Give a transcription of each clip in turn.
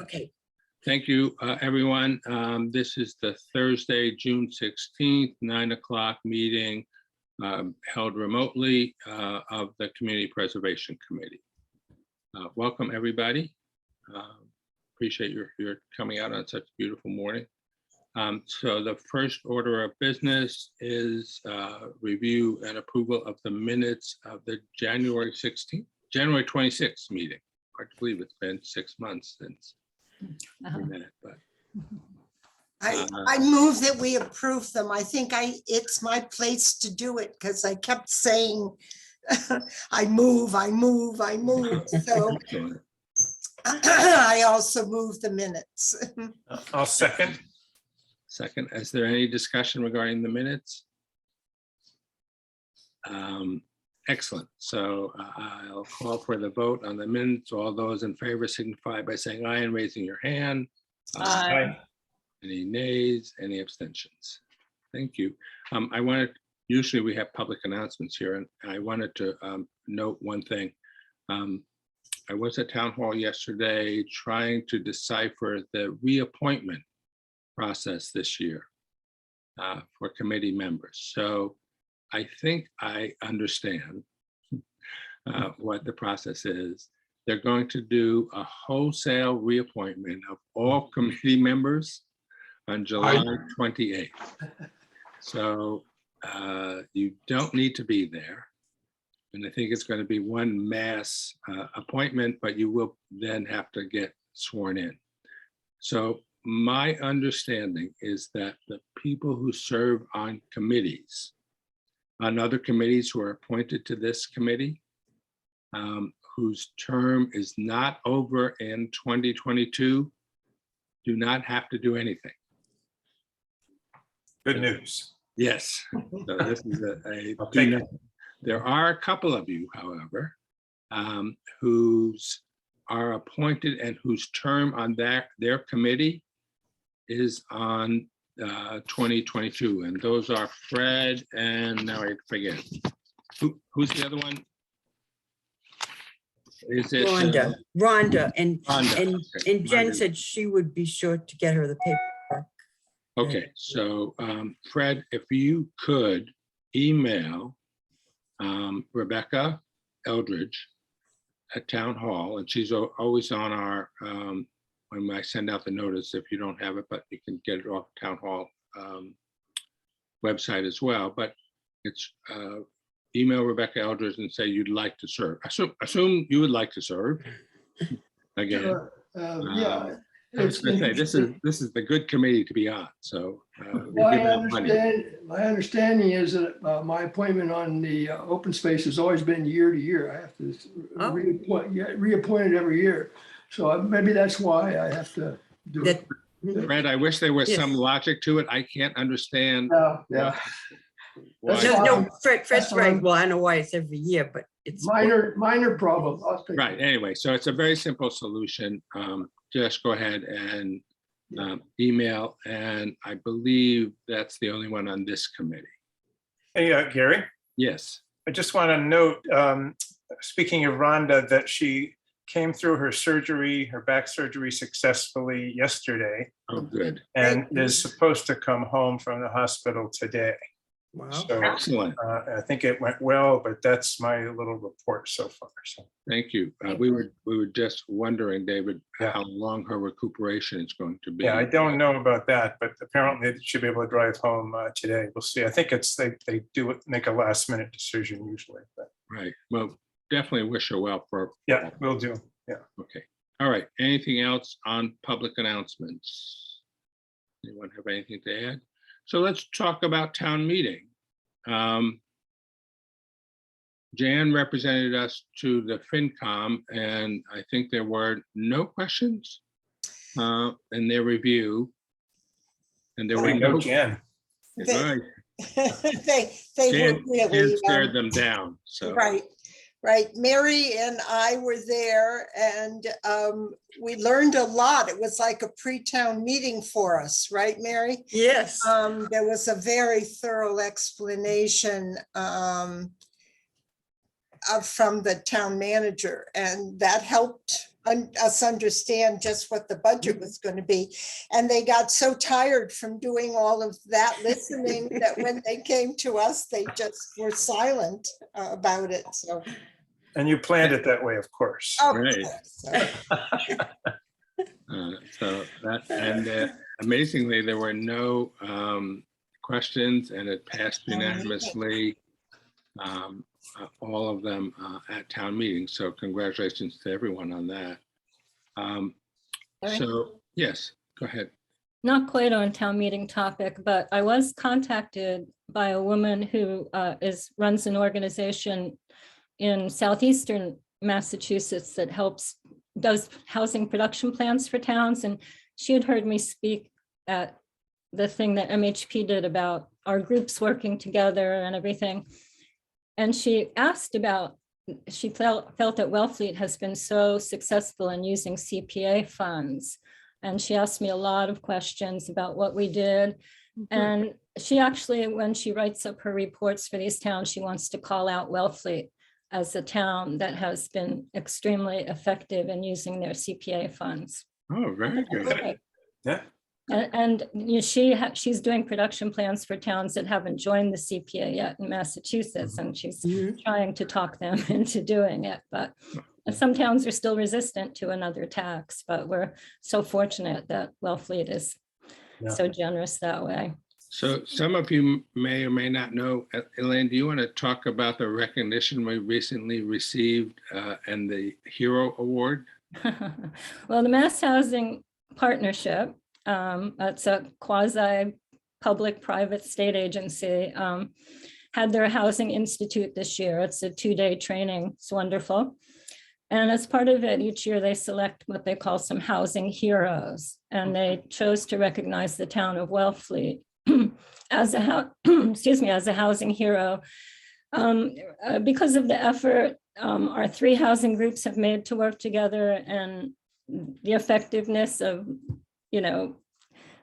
Okay. Thank you, everyone. This is the Thursday, June 16th, 9 o'clock meeting held remotely of the Community Preservation Committee. Welcome, everybody. Appreciate your coming out on such a beautiful morning. So the first order of business is review and approval of the minutes of the January 26th meeting. Hard to believe it's been 6 months since we met, but I move that we approve them. I think it's my place to do it because I kept saying, I move. So excellent. I also move the minutes. I'll second. Second, is there any discussion regarding the minutes? Excellent. So I'll call for the vote on the minutes. All those in favor signify by saying aye and raising your hand. Aye. Any nays, any abstentions? Thank you. Usually we have public announcements here, and I wanted to note one thing. I was at Town Hall yesterday trying to decipher the reappointment process this year for committee members. So I think I understand what the process is. They're going to do a wholesale reappointment of all committee members on July 28th. So you don't need to be there. And I think it's going to be one mass appointment, but you will then have to get sworn in. So my understanding is that the people who serve on committees, on other committees who are appointed to this committee, whose term is not over in 2022, do not have to do anything. Good news. Yes. So this is I'll take it. There are a couple of you, however, whose are appointed and whose term on their committee is on 2022, and those are Fred and now I forget. Who's the other one? Is it Rhonda, and Rhonda? Okay. and Jen Rhonda. said she would be sure to get her the paperwork. Okay, so Fred, if you could email Rebecca Eldridge at Town Hall, and she's always on our, when I send out the notice, if you don't have it, but you can get it off Town Hall website as well, but it's email Rebecca Eldridge and say you'd like to serve. Assume you would like to serve again. Yeah. I was going to say, this is the good committee to be on, so My understanding is that my appointment on the open space has always been year to year. I have to reappoint it every year. So maybe that's why I have to do it. Fred, I wish there was some logic to it. I can't understand. Yeah. why- No, Fred's right. Well, I know why it's every year, but it's Minor problem. Right, anyway, so it's a very simple solution. Just go ahead and email, and I believe that's the only one on this committee. Hey, Gary, Yes, I just want to note, speaking of Rhonda, that she came through her surgery, her back surgery successfully yesterday, oh, good, and is supposed to come home from the hospital today. wow. So excellent, I think it went well, but that's my little report so far. So thank you. We were just wondering, David, how long her recuperation is going to be. yeah, I don't know about that, but apparently they should be able to drive home today. We'll see. I think it's they do make a last minute decision usually. But Right, well, definitely wish her well for. yeah, we'll do. Yeah. Okay, all right, anything else on public announcements? Anyone have anything to add? So let's talk about town meeting. Jan represented us to the FinCom, and I think there were no questions in their review. And there were no. Jan. Right. They Jan were really stared them down, so. Right. Mary and I were there, and we learned a lot. It was like a pre-town meeting for us, right, Mary? Yes. There was a very thorough explanation from the town manager, and that helped us understand just what the budget was going to be. And they got so tired from doing all of that listening that when they came to us, they just were silent about it. So, And you planned it that way, of course. of Right. course. So that, and amazingly, there were no questions and it passed unanimously. All of them at town meeting. So congratulations to everyone on that. So yes, go ahead. Not quite on town meeting topic, but I was contacted by a woman who runs an organization in southeastern Massachusetts that does housing production plans for towns. And she had heard me speak at the thing that MHP did about our groups working together and everything. And she asked about, she felt that Wellfleet has been so successful in using CPA funds. And she asked me a lot of questions about what we did. And she actually, when she writes up her reports for these towns, she wants to call out Wellfleet as a town that has been extremely effective in using their CPA funds. Oh, very good. Yeah. And you know, she's doing production plans for towns that haven't joined the CPA yet in Massachusetts, and she's trying to talk them into doing it. But some towns are still resistant to another tax, but we're so fortunate that Wellfleet is so generous that way. So some of you may or may not know, Elaine, do you want to talk about the recognition we recently received and the Hero Award? Well, the Mass Housing Partnership, that's a quasi public-private state agency, had their Housing Institute this year. It's a 2-day training. It's wonderful. And as part of it, each year they select what they call some housing heroes. And they chose to recognize the town of Wellfleet as a housing hero. Because of the effort our 3 housing groups have made to work together and the effectiveness of, you know,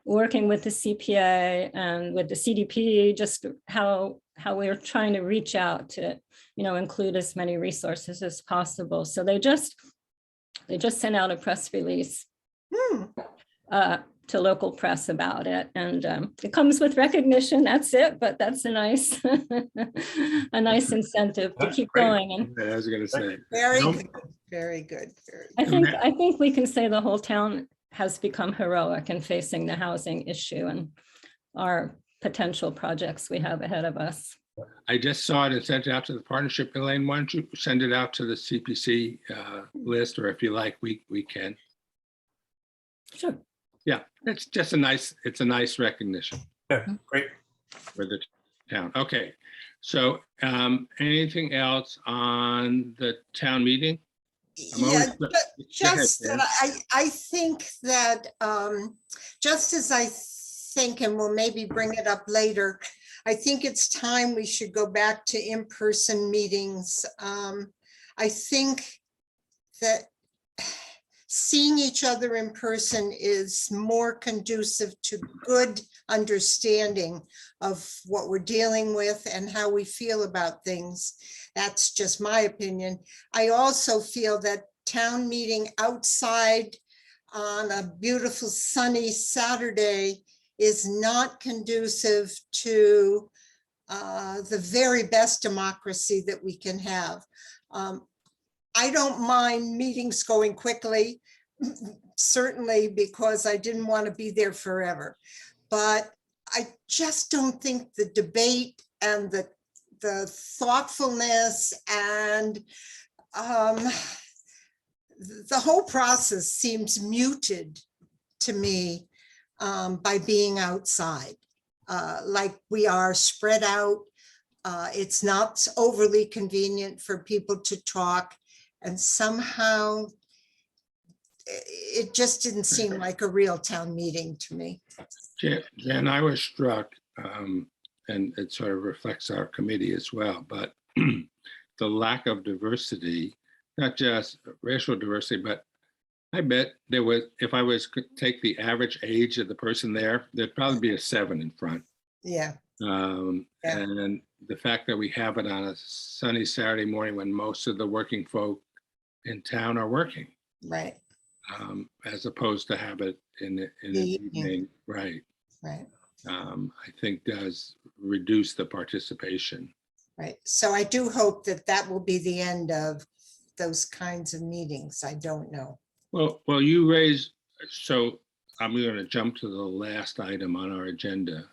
working with the CPA and with the CDP, just how we're trying to reach out to, you know, include as many resources as possible. So they just sent out a press release to local press about it, and it comes with recognition. That's it, but that's a nice a nice incentive to keep going. And I was going to say, Very good, very good. I think we can say the whole town has become heroic in facing the housing issue and our potential projects we have ahead of us. I just saw it and sent it out to the partnership. Elaine, why don't you send it out to the CPC list, or if you like, we can. Sure. Yeah, it's just a nice recognition Yeah, great. for the town. Okay, so anything else on the town meeting? Yeah, just that I think that just as I think, and we'll maybe bring it up later, I think it's time we should go back to in-person meetings. I think that seeing each other in person is more conducive to good understanding of what we're dealing with and how we feel about things. That's just my opinion. I also feel that town meeting outside on a beautiful sunny Saturday is not conducive to the very best democracy that we can have. I don't mind meetings going quickly, certainly because I didn't want to be there forever. But I just don't think the debate and the thoughtfulness and the whole process seems muted to me by being outside. Like we are spread out. It's not overly convenient for people to talk. And somehow it just didn't seem like a real town meeting to me. Jen, I was struck, and it sort of reflects our committee as well, but the lack of diversity, not just racial diversity, but I bet there was, if I was to take the average age of the person there, there'd probably be a 7 in front. Yeah. And the fact that we have it on a sunny Saturday morning when most of the working folk in town are working. Right, as opposed to have it in the The evening. evening, right? right, I think does reduce the participation. right. So I do hope that that will be the end of those kinds of meetings. I don't know. Well, you raised, so I'm going to jump to the last item on our agenda.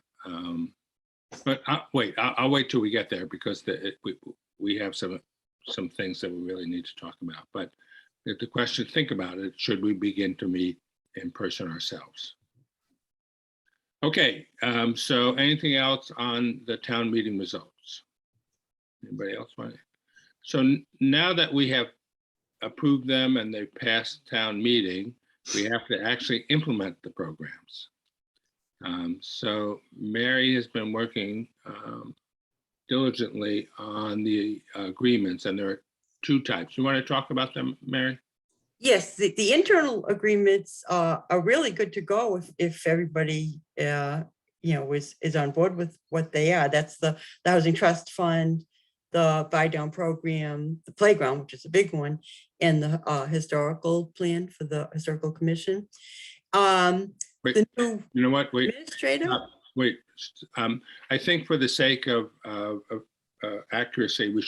But I'll wait till we get there because we have some things that we really need to talk about. But the question, think about it, should we begin to meet in person ourselves? Okay, so anything else on the town meeting results? Anybody else want to? So now that we have approved them and they've passed town meeting, we have to actually implement the programs. So Mary has been working diligently on the agreements, and there are two types. You want to talk about them, Mary? Yes, the internal agreements are really good to go if everybody, is on board with what they are. That's the Housing Trust Fund, the buy down program, the playground, which is a big one, and the historical plan for the historical commission. Wait, The new you know what? Wait, administrator. wait. I think for the sake of accuracy, we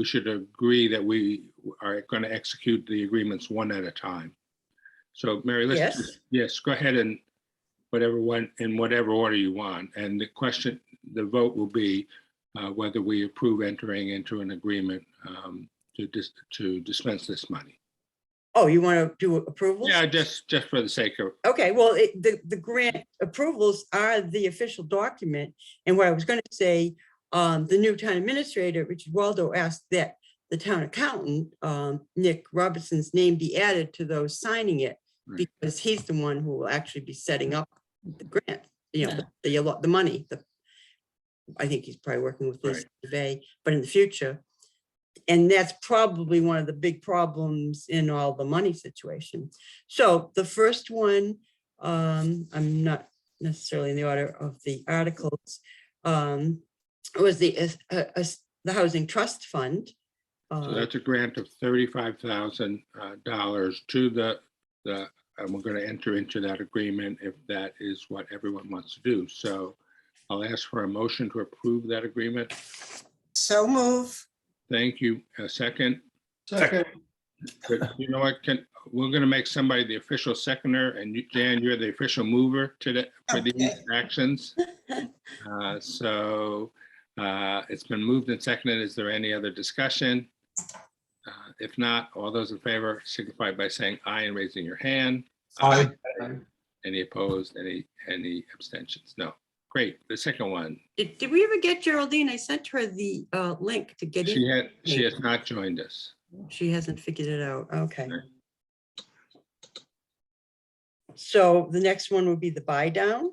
should agree that we are going to execute the agreements one at a time. So Mary, let's yes, go ahead and in whatever order you want. And the vote will be whether we approve entering into an agreement to dispense this money. Oh, you want to do approvals? Yeah, just for the sake of. Okay, well, the grant approvals are the official document. And what I was going to say, the new town administrator, Richard Waldo, asked that the town accountant, Nick Robertson's name be added to those signing it, Right. because he's the one who will actually be setting up the grant, the money. I think he's probably working with this today, but in the future. And that's probably one of the big problems in all the money situation. So the first one, I'm not necessarily in the order of the articles, was the Housing Trust Fund. So that's a grant of $35,000 to the, and we're going to enter into that agreement if that is what everyone wants to do. So I'll ask for a motion to approve that agreement. So move. Thank you. A second. Second, But you know what? We're going to make somebody the official seconder, and Jan, you're the official mover for these Okay. actions. So it's been moved and seconded. Is there any other discussion? If not, all those in favor signify by saying aye and raising your hand. Aye. Any opposed? Any abstentions? No. Great. The second one. Did we ever get Geraldine? I sent her the link to get in. She has not joined us. She hasn't figured it out. Okay. So the next one would be the buy down.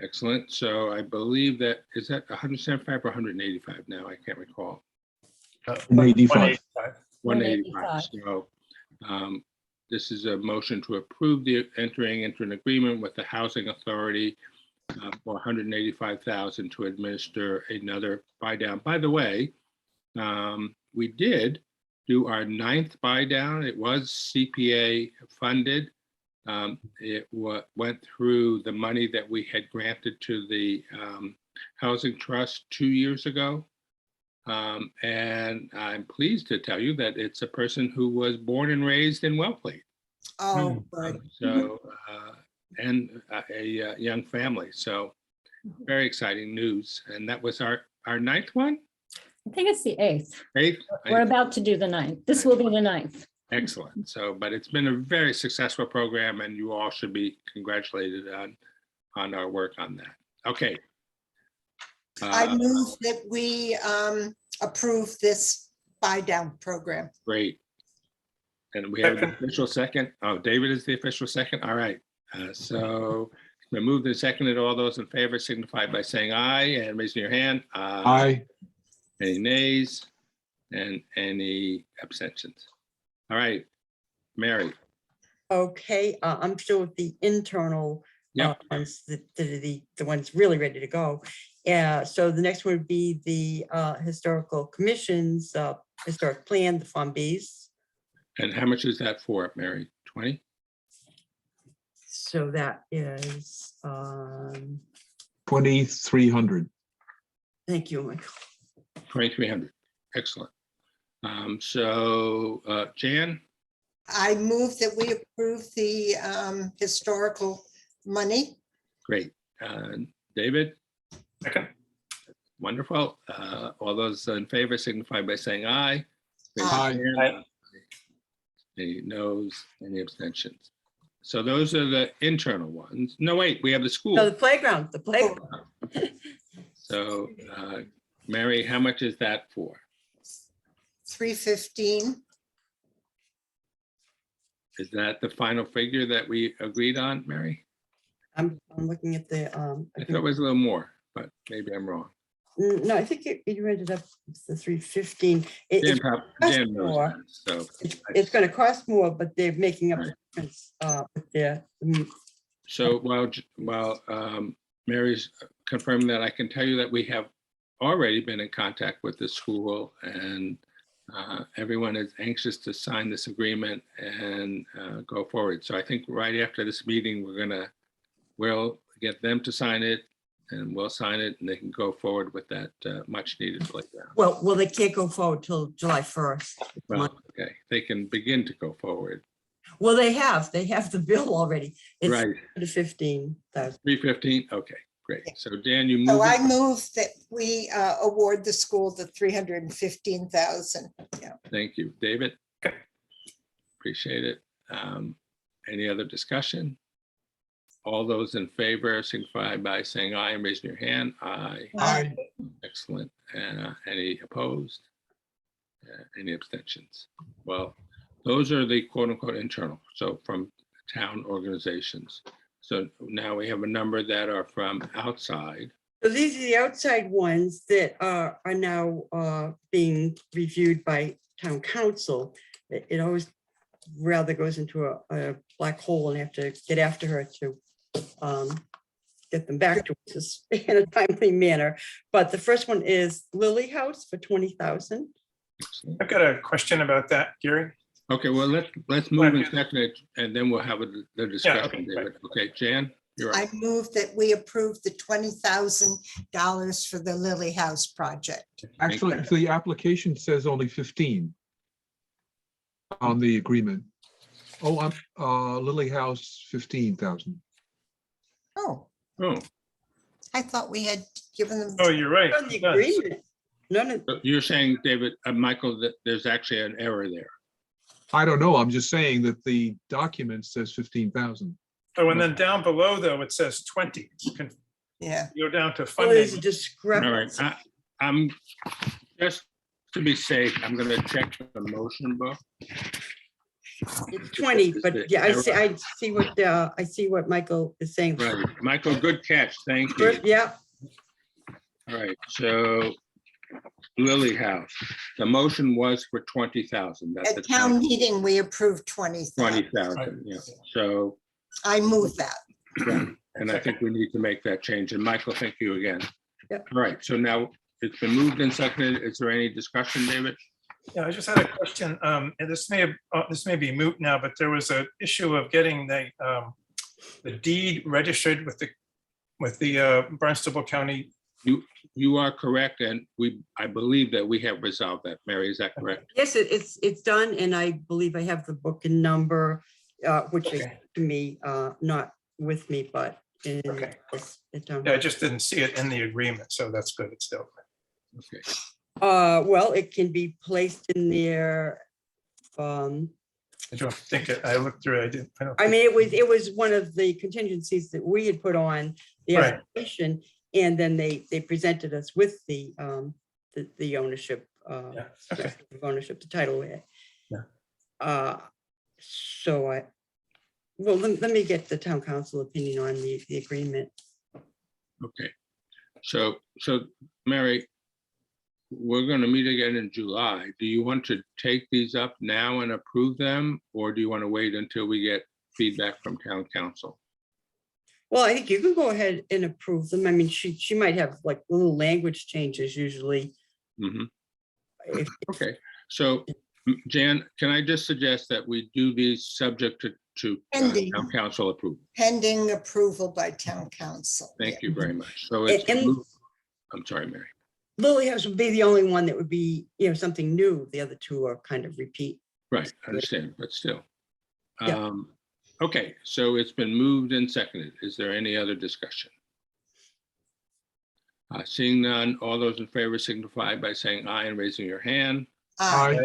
Excellent. So I believe that, is that 175 or 185 now? I can't recall. 185. 185. So this is a motion to approve the entering into an agreement with the Housing Authority for $185,000 to administer another buy down. By the way, we did do our 9th buy down. It was CPA funded. It went through the money that we had granted to the Housing Trust 2 years ago. And I'm pleased to tell you that it's a person who was born and raised in Wellfleet. Oh, good. So, and a young family. So very exciting news. And that was our 9th one? I think it's the 8th. 8th? We're about to do the 9th. This will be the 9th. Excellent. So, but it's been a very successful program, and you all should be congratulated on our work on that. Okay. I move that we approve this buy down program. Great. And we have the official second. Oh, David is the official second. All right. So it's been moved and seconded. All those in favor signify by saying aye and raising your hand. Aye. Any nays and any abstentions? All right, Mary. Okay, I'm still with the internal Yep. ones, the ones really ready to go. Yeah, so the next one would be the historical commissions, historic plan, the Fombies. And how much is that for, Mary? 20? So that is, 2,300. thank you, Michael. 2,300. Excellent. Jan, I move that we approve the historical money. great. David, Second. wonderful. All those in favor signify by saying aye. Raise your Aye. hand. Aye. Any noes, any abstentions? So those are the internal ones. No, wait, we have the No, school. the playground. So Mary, how much is that for? 315. Is that the final figure that we agreed on, Mary? I'm looking at the, I thought it was a little more, but maybe I'm wrong. no, I think you ended up with the 315. Jan knows more. that, so. It's going to cost more, but they're making up the Right. difference with their, So while Mary's confirming that, I can tell you that we have already been in contact with the school, and everyone is anxious to sign this agreement and go forward. So I think right after this meeting, we'll get them to sign it, and we'll sign it, and they can go forward with that much needed playground. well, they can't go forward till July 1st. Well, okay, they can begin to go forward. Well, they have the bill already. It's Right, to 15,000. 315, okay, great. So Dan, you So move I it. move that we award the school the 315,000. Yeah. Thank you. David? Appreciate it. Any other discussion? All those in favor signify by saying aye and raising your hand. Aye. Aye. Excellent. Any opposed? Any abstentions? Well, those are the quote unquote internal, so from town organizations. So now we have a number that are from outside. So these are the outside ones that are now being reviewed by town council. It always rather goes into a black hole and have to get after her to get them back to us in a timely manner. But the first one is Lily House for 20,000. Excellent. I've got a question about that, Gary. Okay, well, let's move and second it, and then we'll have the discussion, okay, David. Okay, Jan, you're I up. move that we approve the $20,000 for the Lily House project. Actually, the application says only 15 on the agreement. Oh, Lily House, 15,000. Oh, Oh, I thought we had given them. Oh, you're right. On the it does. agreement. None of, so you're saying, David, Michael, that there's actually an error there. I don't know. I'm just saying that the document says 15,000. Oh, and then down below, though, it says 20. You can Yeah. go down to well, there's a funding. discrepancy. All right, I'm, just to be safe, I'm gonna check the motion book. It's 20, Is but the yeah, I error- see what Michael is saying. Right, Michael, good catch, thank you. First, yeah, All right, so Lily House, the motion was for 20,000. That's the At town meeting, we approved 20,000. 20,000, yeah. So, I move that. yeah, and I think we need to make that change. And Michael, thank you again. Yep. All right, so now it's been moved and seconded. Is there any discussion, David? Yeah, I just had a question. And this may be moot now, but there was an issue of getting the deed registered with the Barnstable County. You are correct, and I believe that we have resolved that. Mary, is that correct? yes, it's done, and I believe I have the book and number, which is Okay. to me, not with me, but in. Okay. it's down. Yeah, I just didn't see it in the agreement, so that's good. It's still. Okay. Well, it can be placed in there. I don't think it, I looked through it. I mean, it was one of the contingencies that we had put on the Right. application, and then they presented us with the ownership, Yeah, okay. of ownership, the title. Yeah. So let me get the town council opinion on the agreement. Okay, so Mary, we're going to meet again in July. Do you want to take these up now and approve them, or do you want to wait until we get feedback from town council? Well, I think you can go ahead and approve them. I mean, she might have like little language changes usually. Mhm. If- Okay, so Jan, can I just suggest that we do these subject to Pending. town council approval? Pending approval by town council. Thank you very much. So it's, And- I'm sorry, Mary. Lily House would be the only one that would be, something new. The other two are kind of repeat. Right, I understand, but still. Yeah. Okay, so it's been moved and seconded. Is there any other discussion? Seeing none, all those in favor signify by saying aye and raising your hand. Aye.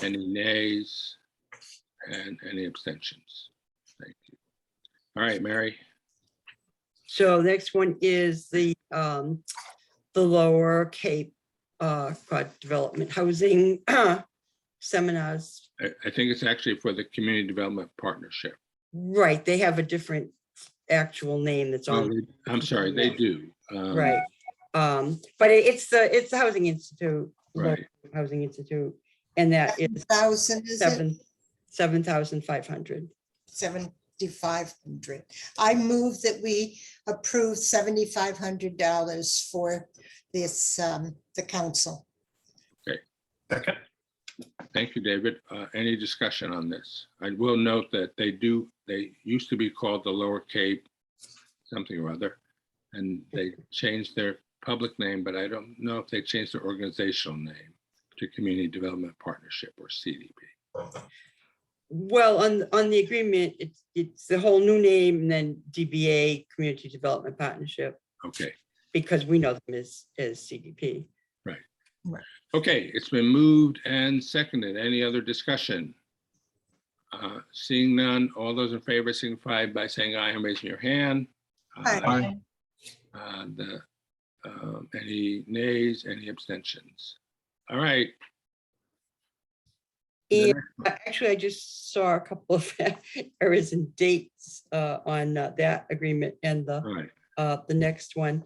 Any nays and any abstentions? Thank you. All right, Mary. So next one is the Lower Cape project development housing seminars. I think it's actually for the Community Development Partnership. Right, they have a different actual name that's Oh, on, I'm sorry, they do. right. But it's the Housing Institute. Lower Right. Housing Institute, and that is 1,000, is it? 7,500. 7,500. I move that we approve $7,500 for this, the council. Second. Thank you, David. Any discussion on this? I will note that they used to be called the Lower Cape something or other, and they changed their public name, but I don't know if they changed their organizational name to Community Development Partnership, or CDP. Well, on the agreement, it's the whole new name and then DBA, Community Development Partnership, Okay, because we know them as CDP. okay, it's been moved and seconded. Any other discussion? Seeing none, all those in favor signify by saying aye and raising your hand. Aye. Any nays, any abstentions? All right. And actually, I just saw a couple of errors in dates on that agreement and All right, the next one.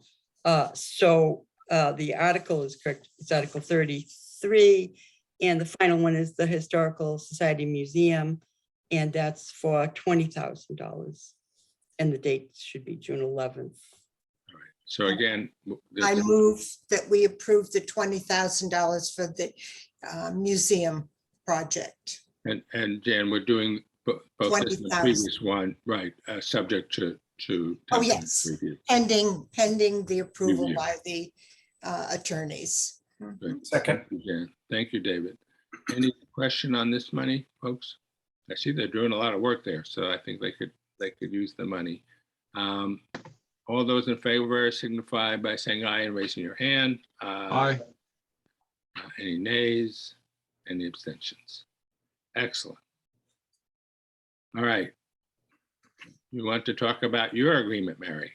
So the article is correct. It's Article 33. And the final one is the Historical Society Museum. And that's for $20,000. And the date should be June 11th. so again, I move that we approve the $20,000 for the museum project. and Jan, we're doing both this and the 20,000. previous one, right, subject to. Oh, town yes. review. Pending the approval Review. by the attorneys. Good. Second. Thank you, Jan. Thank you, David. Any question on this money, folks? I see they're doing a lot of work there, so I think they could use the money. All those in favor signify by saying aye and raising your hand. Aye. Any nays? Any abstentions? Excellent. All right. You want to talk about your agreement, Mary?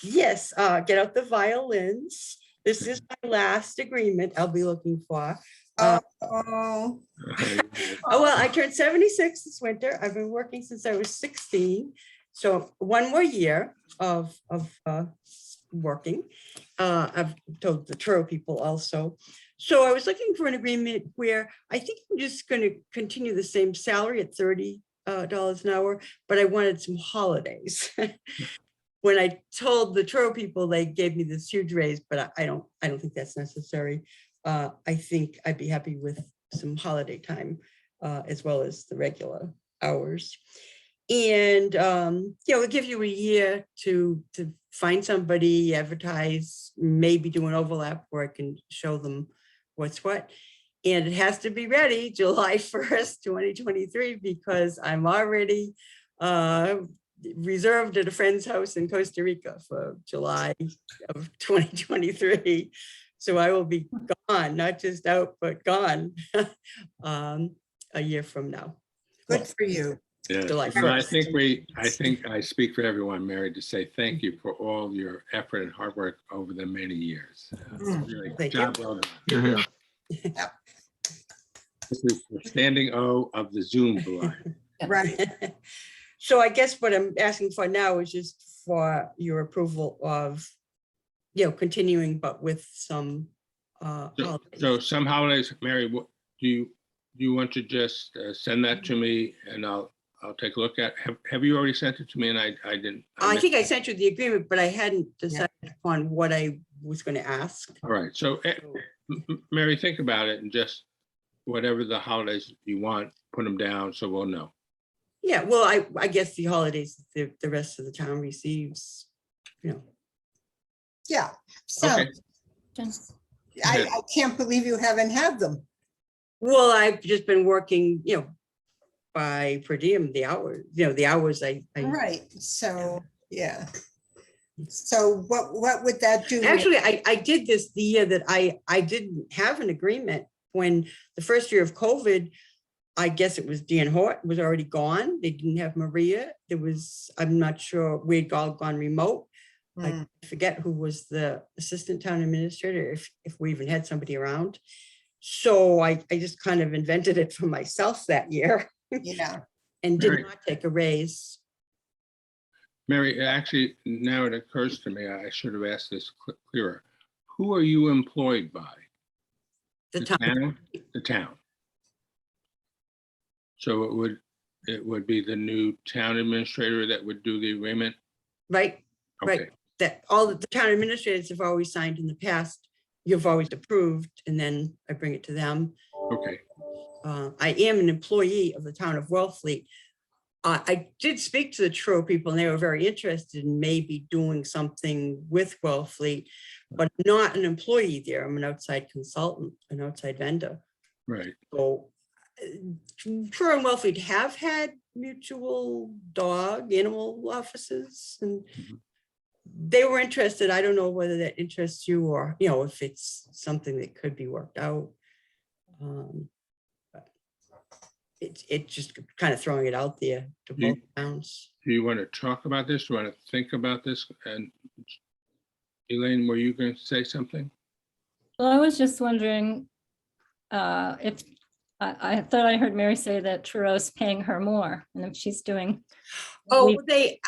Yes, get out the violins. This is my last agreement I'll be looking for. Oh, Oh, well, I turned 76 this winter. I've been working since I was 16. So one more year of working. I've told the Truro people also. So I was looking for an agreement where I think I'm just going to continue the same salary at $30 an hour, but I wanted some holidays. When I told the Truro people, they gave me this huge raise, but I don't think that's necessary. I think I'd be happy with some holiday time as well as the regular hours. And it'll give you a year to find somebody, advertise, maybe do an overlap where I can show them what's what. And it has to be ready July 1st, 2023, because I'm already reserved at a friend's house in Costa Rica for July of 2023. So I will be gone, not just out, but gone a year from now. good for you. Yeah, July and I 1st. think I speak for everyone, Mary, to say thank you for all your effort and hard work over the many years. Really, Thank job well done. Here, here. This is the standing O of the Zoom line. Right. So I guess what I'm asking for now is just for your approval of, continuing, but with some holidays. So some holidays, Mary, what do you want to just send that to me and I'll take a look at. Have you already sent it to me? And I didn't. I think I sent you the agreement, but I hadn't decided upon what I was going to ask. All right. So Mary, think about it and just whatever the holidays you want, put them down so we'll know. Yeah, well, I guess the holidays, the rest of the town receives, you know. Yeah, so Okay. I can't believe you haven't had them. Well, I've just been working, you know, by per diem, the hours, you know, the hours I Right, so, yeah. So what would that do? actually, I did this the year that I didn't have an agreement. When the first year of COVID, I guess it was Dan Hort was already gone. They didn't have Maria. There was, I'm not sure, we'd all gone remote. I forget who was the assistant town administrator, if we even had somebody around. So I just kind of invented it for myself that year Yeah, and did Mary. not take a raise. Mary, actually, now it occurs to me, I should have asked this clearer. Who are you employed by? The The town, town? The town. So it would be the new town administrator that would do the agreement? right? Okay, Right. That all the town administrators have always signed in the past. You've always approved, and then I bring it to them. okay, I am an employee of the town of Wellfleet. I did speak to the Truro people, and they were very interested in maybe doing something with Wellfleet, but not an employee there. I'm an outside consultant, an outside vendor. right. So Truro and Wellfleet have had mutual dog animal offices, and Mhm. they were interested. I don't know whether that interests you, or, you know, if it's something that could be worked out. But it's just kind of throwing it out there to Do you- both towns. Do you want to talk about this? Do you want to think about this? And Elaine, were you going to say something? Well, I was just wondering if, I thought I heard Mary say that Truro's paying her more, and if she's doing. Oh, we-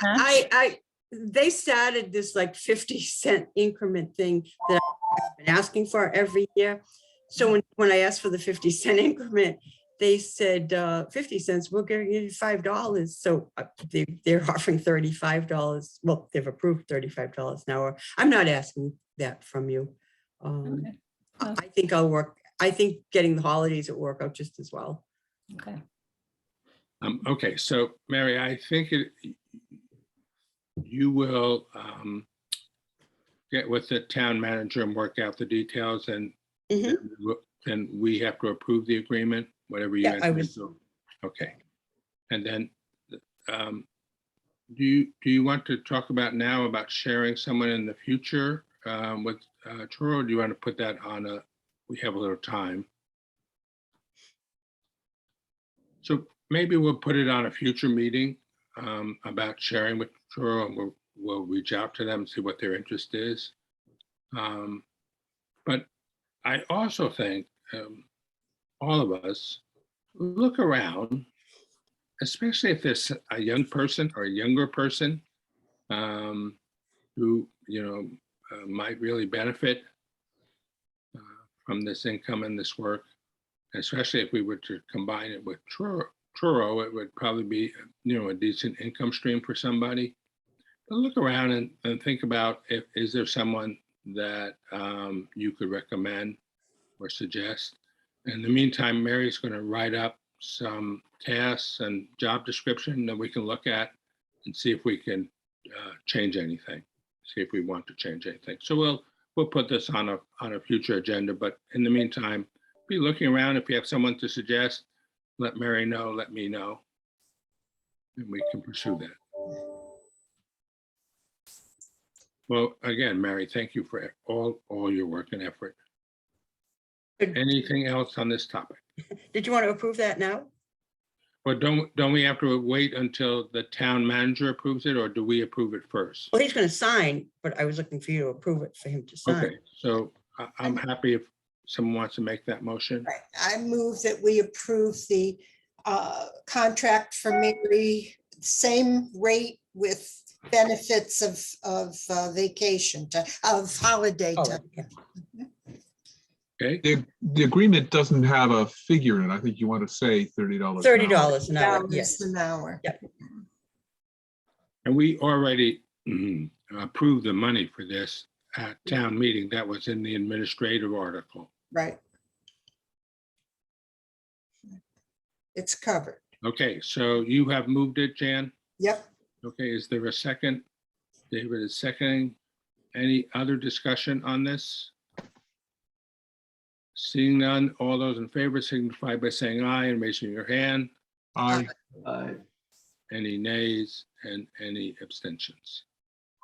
they started this like 50-cent increment thing that I've been asking for every year. So when I asked for the 50-cent increment, they said 50 cents, we'll give you $5. So they're offering $35. Well, they've approved $35 an hour. I'm not asking that from you. Okay. I think I'll work. I think getting the holidays will work out just as well. Okay. Okay, so Mary, I think you will get with the town manager and work out the details, and Mhm. then we have to approve the agreement, whatever you Yeah, enter I was- into. Okay. And then do you want to talk about now about sharing someone in the future with Truro, or do you want to put that on we have a little time? So maybe we'll put it on a future meeting about sharing with Truro, and we'll reach out to them and see what their interest is. But I also think all of us look around, especially if there's a young person or a younger person who, might really benefit from this income and this work, especially if we were to combine it with Truro, it would probably be, a decent income stream for somebody. But look around and think about is there someone that you could recommend or suggest. In the meantime, Mary's going to write up some tasks and job description that we can look at and see if we can change anything, see if we want to change anything. So we'll put this on a future agenda, but in the meantime, be looking around. If you have someone to suggest, let Mary know, let me know, and we can pursue that. Well, again, Mary, thank you for all your work and effort. Good. Anything else on this topic? Did you want to approve that now? Well, don't we have to wait until the town manager approves it, or do we approve it first? Well, he's going to sign, but I was looking for you to approve it for him to sign. Okay, so I'm happy if someone wants to make that motion. right. I move that we approve the contract for Mary, same rate with benefits of vacation, of holiday Oh, time. yeah. Okay, The agreement doesn't have a figure in it. I think you want to say $30. $30 an hour, $30 yes. an hour. and we already approved the money for this at town meeting. That was in the administrative article. Right. It's covered. Okay, so you have moved it, Jan? Yep. Okay, is there a second? David is seconding. Any other discussion on this? Seeing none, all those in favor signify by saying aye and raising your hand. Aye. Any nays and any abstentions?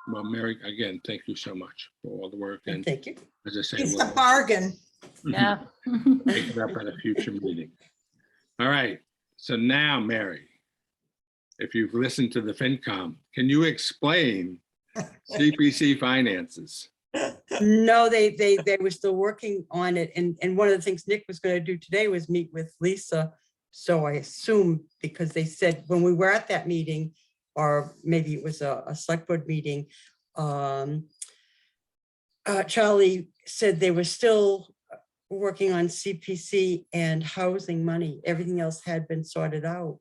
Well, Mary, again, thank you so much for all the work. And Thank you. as I say, It's we'll a bargain. Yeah. take it up at a future meeting. All right, so now, Mary, if you've listened to the FinCom, can you explain CPC finances? No, they were still working on it. And one of the things Nick was going to do today was meet with Lisa. So I assume, because they said when we were at that meeting, or maybe it was a select board meeting, Charlie said they were still working on CPC and housing money. Everything else had been sorted out.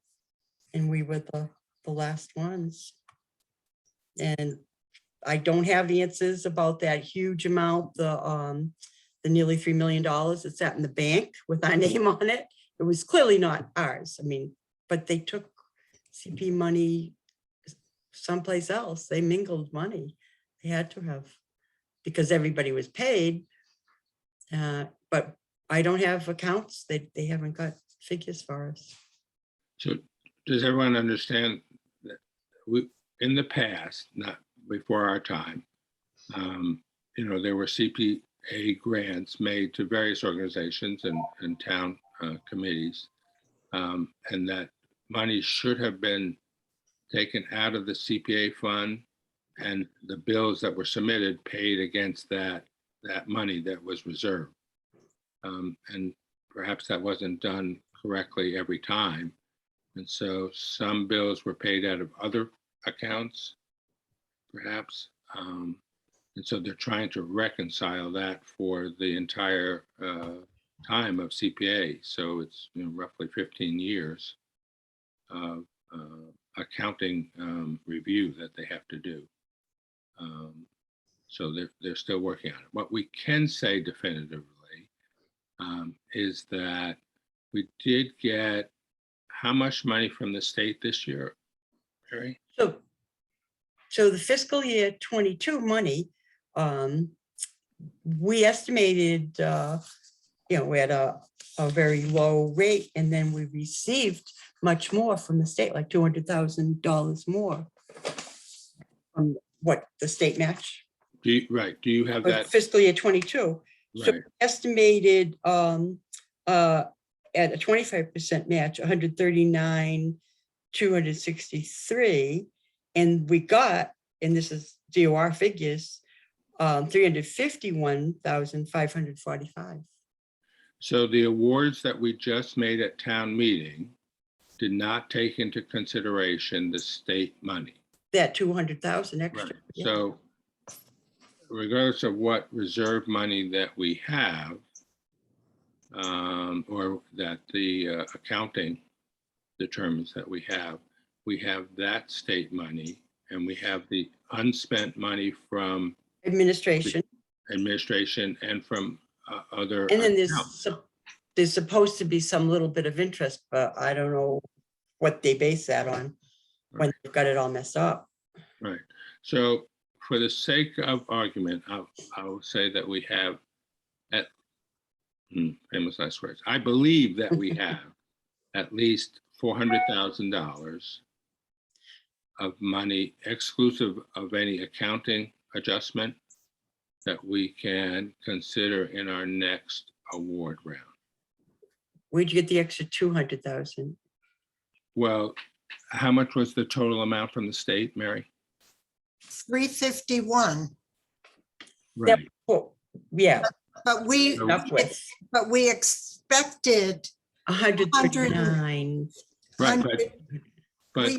And we were the last ones. And I don't have the answers about that huge amount, the nearly $3 million that sat in the bank with our name on it. It was clearly not ours. I mean, but they took CP money someplace else. They mingled money. They had to have, because everybody was paid. But I don't have accounts. They haven't got figures for us. So does everyone understand that we, in the past, not before our time, there were CPA grants made to various organizations and town committees, and that money should have been taken out of the CPA fund, and the bills that were submitted paid against that money that was reserved. And perhaps that wasn't done correctly every time. And so some bills were paid out of other accounts, perhaps. And so they're trying to reconcile that for the entire time of CPA. So it's roughly 15 years of accounting review that they have to do. So they're still working on it. What we can say definitively is that we did get how much money from the state this year, Mary? So the fiscal year 22 money, we estimated, we had a very low rate, and then we received much more from the state, like $200,000 more from what the state match. Do you have For that? fiscal year 22. So Right. estimated at a 25% match, 139,263, and we got, and this is DOR figures, 351,545. So the awards that we just made at town meeting did not take into consideration the state money. That 200,000 extra. Right. Yeah. So regardless of what reserve money that we have, or that the accounting determines that we have that state money, and we have the unspent money from Administration. and from other And then accounts. there's supposed to be some little bit of interest, but I don't know what they base that on when they've got it all messed up. Right. So for the sake of argument, I'll say that we have famous last words. I believe that we have at least $400,000 of money exclusive of any accounting adjustment that we can consider in our next award round. Where'd you get the extra 200,000? Well, how much was the total amount from the state, Mary? 351, Right. Well, yeah, but we enough with expected 139. Right, 100, but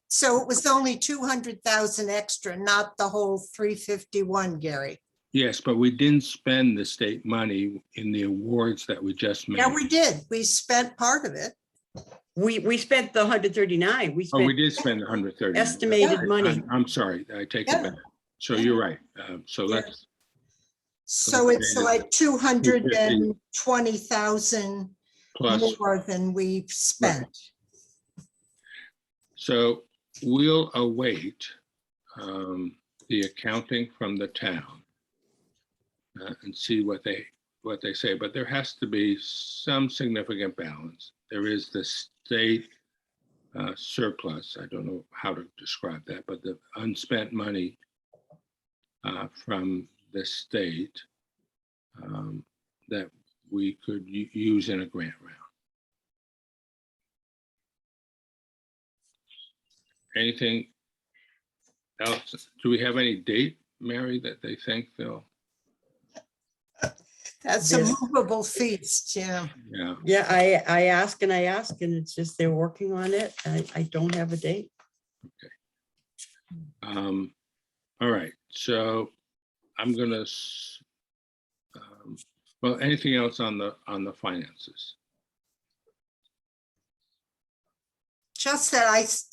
so it was only 200,000 extra, not the whole 351, Gary. yes, but we didn't spend the state money in the awards that we just made. Yeah, we did. We spent part of it. We spent the 139. We Oh, we spent did spend 130. estimated money. I'm sorry, I take it Yeah. back. So you're right. So Yeah. let's, So it's like 220,000 plus, more than we've spent. so we'll await the accounting from the town and see what they say, but there has to be some significant balance. There is the state surplus. I don't know how to describe that, but the unspent money from the state that we could use in a grant round. Anything else? Do we have any date, Mary, that they think they'll? That's a Yes. movable feast, yeah. Yeah. Yeah, I ask and it's just they're working on it. I don't have a date. All right. So I'm gonna. Well, anything else on the finances? Just that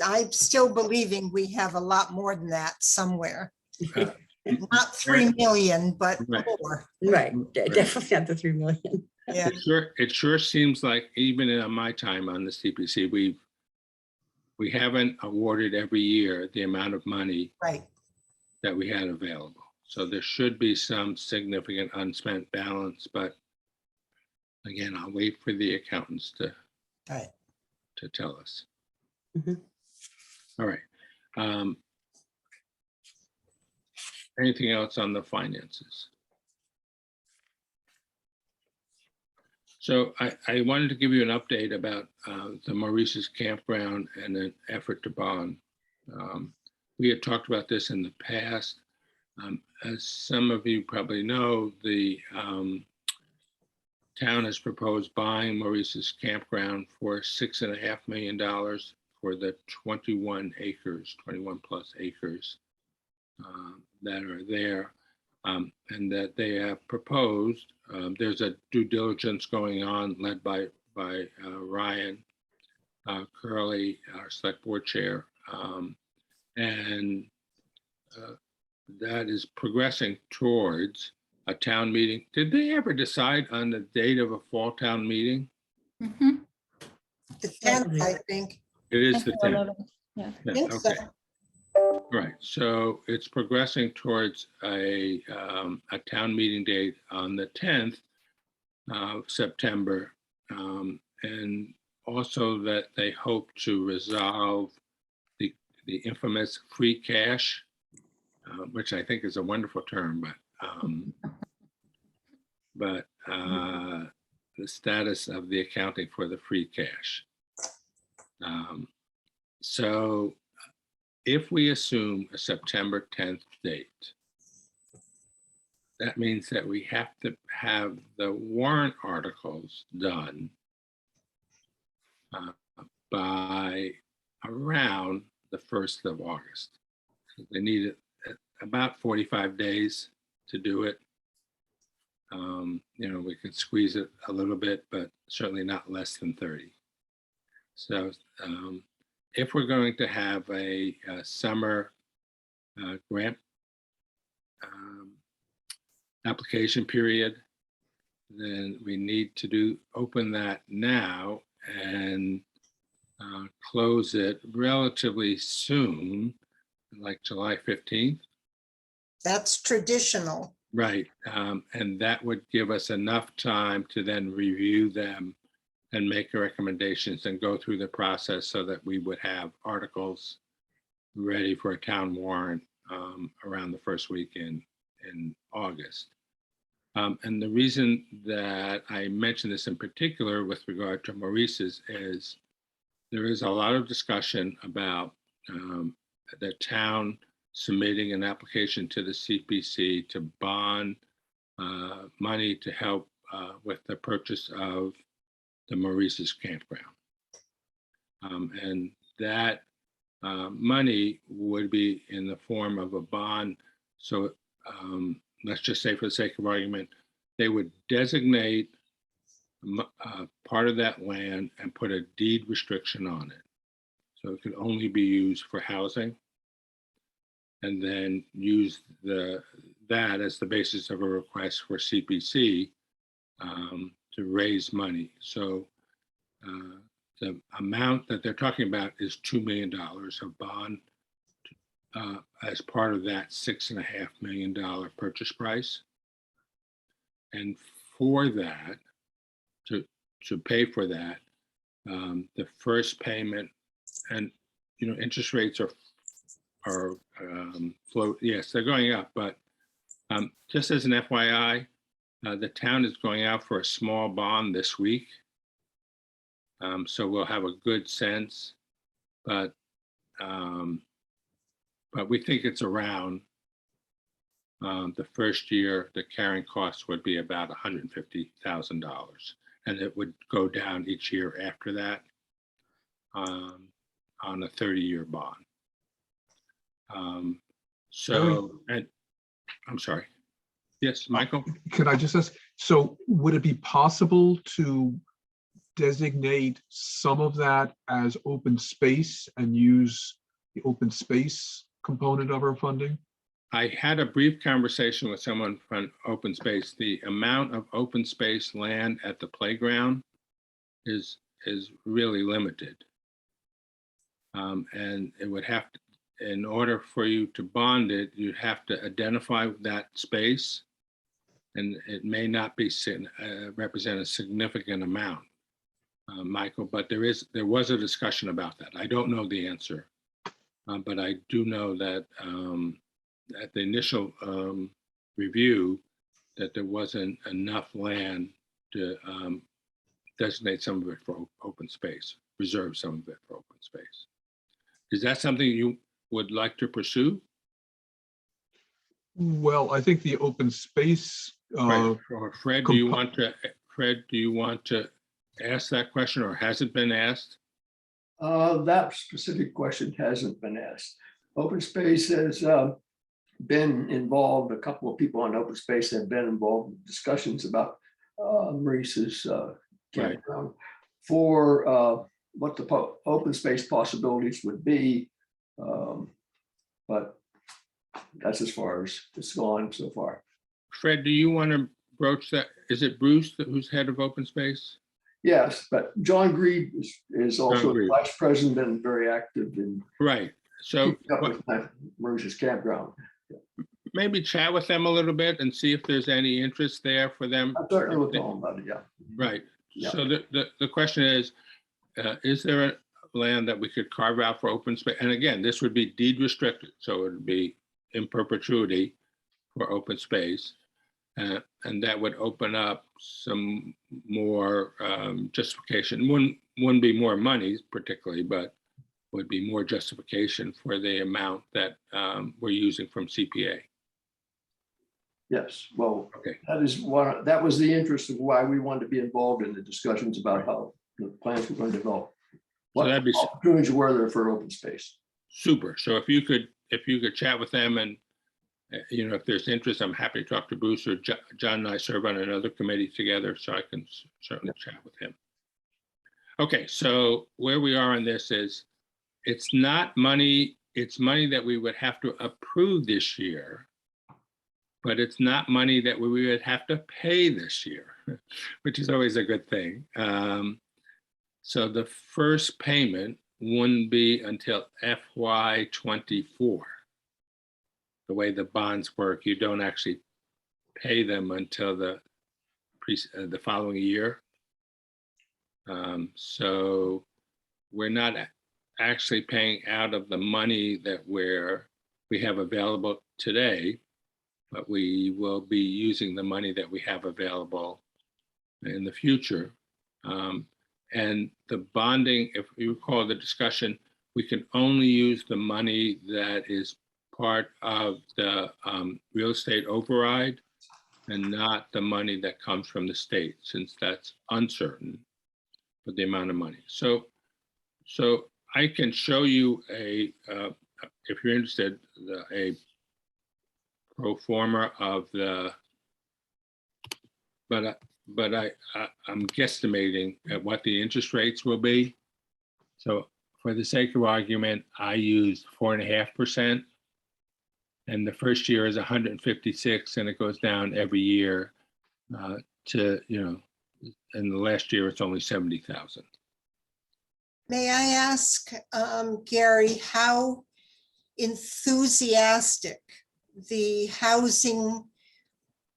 I'm still believing we have a lot more than that somewhere. Not 3 million, but Right. more. Right, definitely not the 3 million. Yeah, It sure seems like even in my time on the CPC, we haven't awarded every year the amount of money right. that we had available. So there should be some significant unspent balance, but again, I'll wait for the accountants Right. to tell us. Mhm. All right. Anything else on the finances? So I wanted to give you an update about the Maurice's campground and an effort to bond. We had talked about this in the past. As some of you probably know, the town has proposed buying Maurice's campground for $6.5 million for the 21 plus acres that are there. And that they have proposed. There's a due diligence going on led by Ryan Curley, our select board chair, and that is progressing towards a town meeting. Did they ever decide on the date of a fall town meeting? Mhm. The 10th, I think. It is the 10th. 11, yeah. Yeah, Think so. okay. Right, so it's progressing towards a town meeting date on the 10th of September. And also that they hope to resolve the infamous free cash, which I think is a wonderful term, but the status of the accounting for the free cash. So if we assume a September 10th date, that means that we have to have the warrant articles done by around the 1st of August. They need about 45 days to do it. We can squeeze it a little bit, but certainly not less than 30. So if we're going to have a summer grant application period, then we need to open that now and close it relatively soon, like July 15th. That's traditional. Right. And that would give us enough time to then review them and make recommendations and go through the process so that we would have articles ready for a town warrant around the first week in August. And the reason that I mention this in particular with regard to Maurice's is there is a lot of discussion about the town submitting an application to the CPC to bond money to help with the purchase of the Maurice's campground. And that money would be in the form of a bond. So let's just say for the sake of argument, they would designate part of that land and put a deed restriction on it. So it could only be used for housing, and then use that as the basis of a request for CPC to raise money. So the amount that they're talking about is $2 million of bond as part of that $6.5 million purchase price. And for that, to pay for that, the first payment, and interest rates are float. Yes, they're going up, but just as an FYI, the town is going out for a small bond this week. So we'll have a good sense, but we think it's around the first year, the carrying cost would be about $150,000, and it would go down each year after that on a 30-year bond. And I'm sorry. Yes, Michael? Could I just ask, so would it be possible to designate some of that as open space and use the open space component of our funding? I had a brief conversation with someone from open space. The amount of open space land at the playground is really limited. And it would have to, in order for you to bond it, you'd have to identify that space, and it may not be represent a significant amount, Michael, but there was a discussion about that. I don't know the answer, but I do know that at the initial review, that there wasn't enough land to designate some of it for open space, reserve some of it for open space. Is that something you would like to pursue? Well, I think the open space. Right. Or Fred, do you want to ask that question, or has it been asked? That specific question hasn't been asked. Open space has been involved. A couple of people on open space have been involved in discussions about Maurice's campground for what the open space possibilities would be. But that's as far as it's gone so far. Fred, do you want to broach that? Is it Bruce who's head of open space? Yes, but John Greed is also Greed. vice president and very active in Right. So Maurice's campground. maybe chat with them a little bit and see if there's any interest there for them. I certainly will tell them about it, yeah. Right. Yeah. So the question is there a land that we could carve out for open space? And again, this would be deed restricted, so it would be in perpetuity for open space. And that would open up some more justification. Wouldn't be more money particularly, but would be more justification for the amount that we're using from CPA. Yes, well, Okay. that was the interest of why we wanted to be involved in the discussions about how the plans were going to develop. What that'd be opportunities were there for open space? Super. So if you could chat with them, and if there's interest, I'm happy to talk to Bruce, or John and I serve on another committee together, so I can certainly chat with him. Okay, so where we are on this is, it's not money, it's money that we would have to approve this year, but it's not money that we would have to pay this year, which is always a good thing. So the first payment wouldn't be until FY24. The way the bonds work, you don't actually pay them until the following year. So we're not actually paying out of the money that we have available today, but we will be using the money that we have available in the future. And the bonding, if you recall the discussion, we can only use the money that is part of the real estate override and not the money that comes from the state, since that's uncertain with the amount of money. So I can show you if you're interested, a pro forma of but I'm guesstimating at what the interest rates will be. So for the sake of argument, I used 4.5%. And the first year is 156, and it goes down every year to, and the last year it's only 70,000. May I ask, Gary, how enthusiastic the housing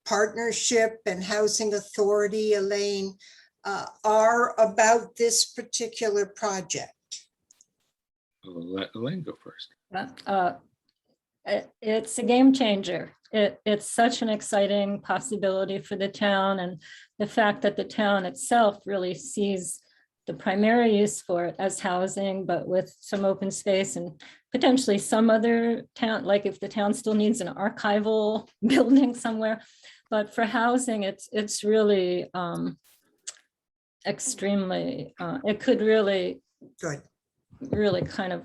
partnership and housing authority, Elaine, are about this particular project? I'll let Elaine go first. It's a game changer. It's such an exciting possibility for the town, and the fact that the town itself really sees the primary use for it as housing, but with some open space and potentially some other town, like if the town still needs an archival building somewhere. But for housing, it's really extremely, it could really, Good. really kind of,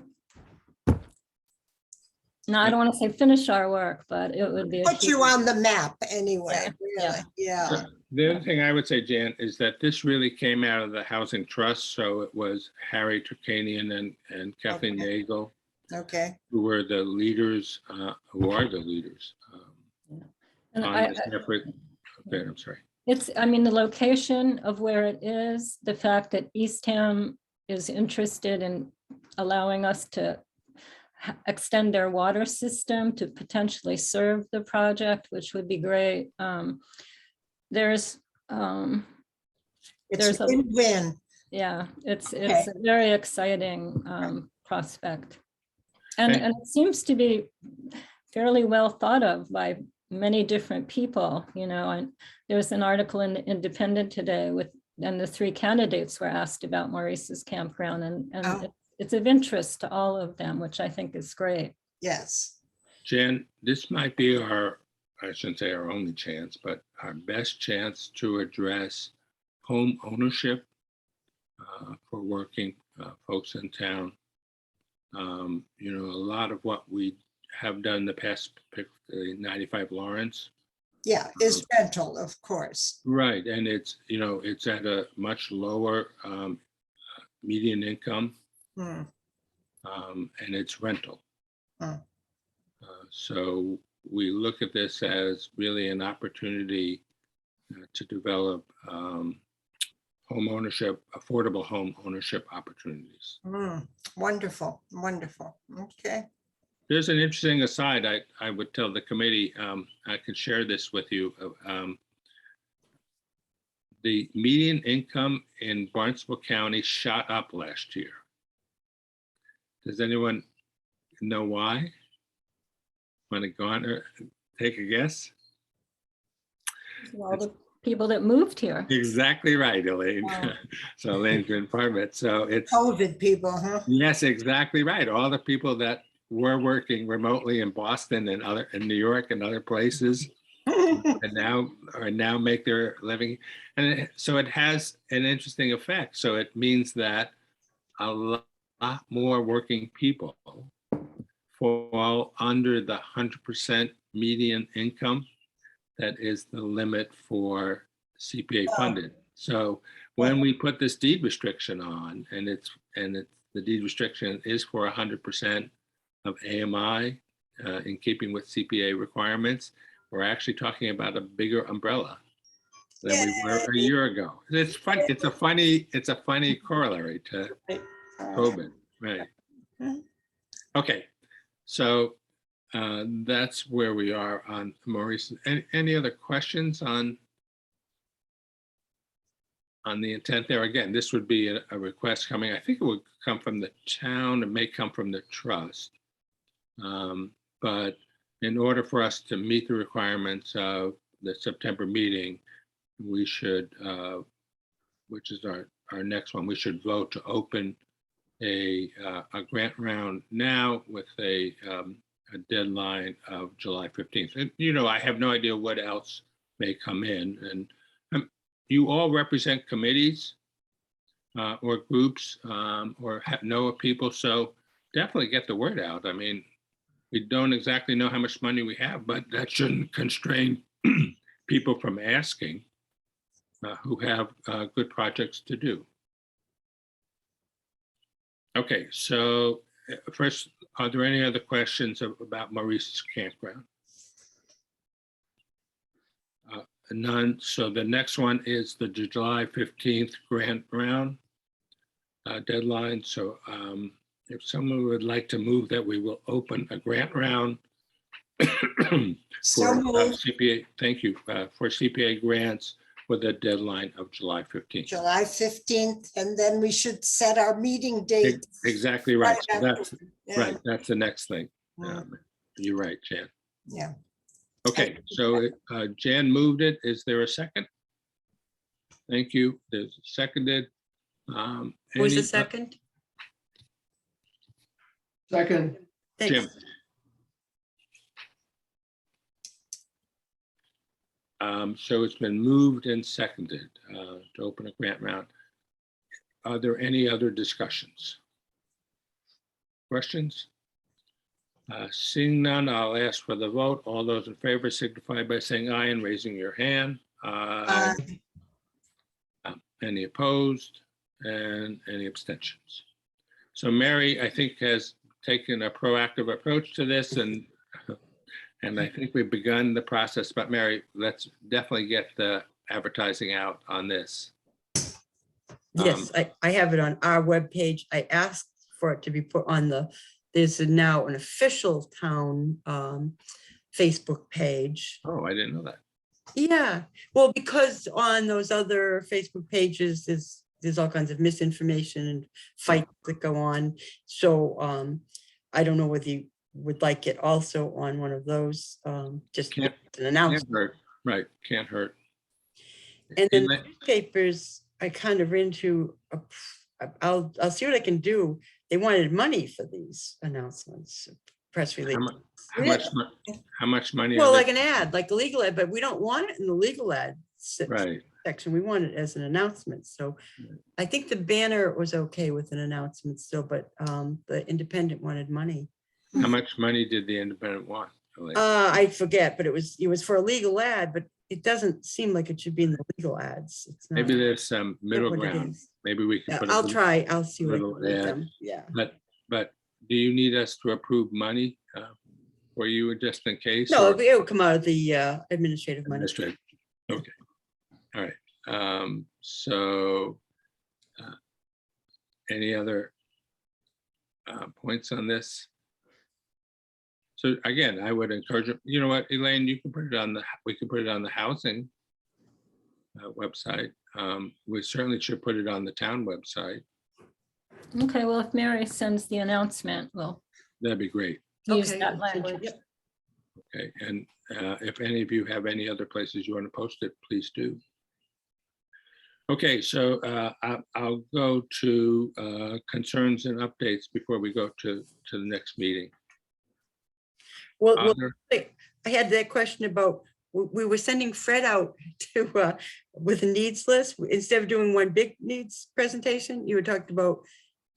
no, I don't want to say finish our work, but it would be. a Put you huge- on the map anyway, Yeah, really, yeah. The other thing I would say, Jan, is that this really came out of the Housing Trust. So it was Harry Turkanian and Kathleen Okay. Nagel, Okay, who were the leaders, who are the leaders And on this effort. Okay, I'm sorry. I mean, the location of where it is, the fact that Eastham is interested in allowing us to extend their water system to potentially serve the project, which would be great. There's it's There's a- win-win. Yeah, it's Okay. a very exciting prospect. And And- it seems to be fairly well thought of by many different people, you know, and there's an article in the Independent today and the 3 candidates were asked about Maurice's campground, and Oh. it's of interest to all of them, which I think is great. Yes, Jan, this might be I shouldn't say our only chance, but our best chance to address home ownership for working folks in town. You know, a lot of what we have done in the past, particularly 95 Lawrence. yeah, is rental, of course. Right, and it's, you know, it's at a much lower median income, Hmm, and it's rental. Hmm. So we look at this as really an opportunity to develop home ownership, affordable home ownership opportunities. hmm. Wonderful, wonderful. Okay. There's an interesting aside I would tell the committee. I could share this with you. The median income in Barnstable County shot up last year. Does anyone know why? Want to go on or take a guess? All the people that moved here. Exactly right, Elaine. Wow. So Elaine's been part of it. So it's, COVID people, huh? yes, exactly right. All the people that were working remotely in Boston and in New York and other places and now make their living. And so it has an interesting effect. So it means that a lot more working people fall under the 100% median income. That is the limit for CPA funded. So when we put this deed restriction on, and the deed restriction is for 100% of AMI in keeping with CPA requirements, we're actually talking about a bigger umbrella than we were a year ago. It's fun. It's a funny corollary to COVID, right? Okay, so that's where we are on Maurice. Any other questions on the intent there? Again, this would be a request coming. I think it would come from the town. It may come from the trust. But in order for us to meet the requirements of the September meeting, we should, which is our next one, we should vote to open a grant round now with a deadline of July 15th. And, you know, I have no idea what else may come in. And you all represent committees or groups or know of people. So definitely get the word out. I mean, we don't exactly know how much money we have, but that shouldn't constrain people from asking who have good projects to do. Okay, so first, are there any other questions about Maurice's campground? None. So the next one is the July 15th grant round. deadline. So if someone would like to move that we will open a grant round So for moved, CPA, thank you, for CPA grants with a deadline of July 15th. July 15th, and then we should set our meeting date. Exactly right. So after- that's yeah, right. That's the next thing. Mm. You're right, Jan. Yeah, Okay, so Jan moved it. Is there a second? Thank you. There's seconded. Who was the Any- second? Second, Thanks. Jim. So it's been moved and seconded to open a grant round. Are there any other discussions? Questions? Seeing none, I'll ask for the vote. All those in favor signify by saying aye and raising your hand. uh, Any opposed and any abstentions? So Mary, I think, has taken a proactive approach to this, and I think we've begun the process. But Mary, let's definitely get the advertising out on this. Yes, I have it on our webpage. I asked for it to be put on there's now an official town Facebook page. Oh, I didn't know that. Yeah, well, because on those other Facebook pages, there's all kinds of misinformation and fights that go on. So I don't know whether you would like it also on one of those, just Can't- an announcement. Can't hurt, right? Can't hurt. And then Ela- the newspapers, I kind of into, I'll see what I can do. They wanted money for these announcements, press releases. How much money? Well, are like they- an ad, like the legal ad, but we don't want it in the legal ad Right. section. We want it as an announcement. So I think the Banner was okay with an announcement still, but the Independent wanted money. How much money did the Independent want? Elaine? I forget, but it was for a legal ad, but it doesn't seem like it should be in the legal ads. It's not. Maybe there's some middle what it ground. is. Maybe we can Yeah, put. I'll try. I'll see what I can little do with ad. them. Yeah. But do you need us to approve money for you just in case? No, or- it will come out of the administrative money. Administrative. Okay. All right. So any other points on this? So again, I would encourage you know what, Elaine, you can put it on we can put it on the housing website. We certainly should put it on the town website. Okay, well, if Mary sends the announcement, we'll That'd be great. use Okay, that I'll send you- language. yep. Okay, and if any of you have any other places you want to post it, please do. Okay, so I'll go to concerns and updates before we go to the next meeting. Well, Other- I had that question about, we were sending Fred out to, with a needs list, instead of doing one big needs presentation, you had talked about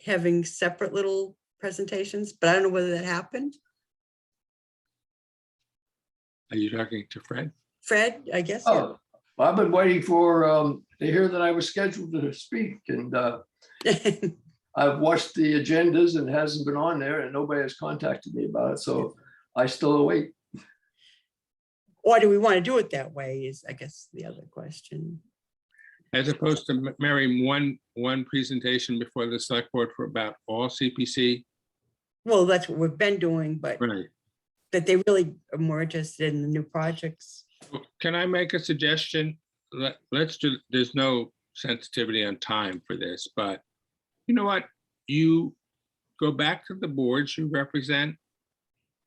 having separate little presentations, but I don't know whether that happened. Are you talking to Fred? Fred, I guess. yeah. oh, I've been waiting for, to hear that I was scheduled to speak, and I've watched the agendas and it hasn't been on there, and nobody has contacted me about it, so I still await. Or do we want to do it that way is, I guess, the other question. As opposed to Mary, one presentation before the select board for about all CPC? Well, that's what we've been doing, but Right. that they really are more interested in the new projects. Can I make a suggestion? Let's do, there's no sensitivity on time for this, but you know what? You go back to the boards you represent.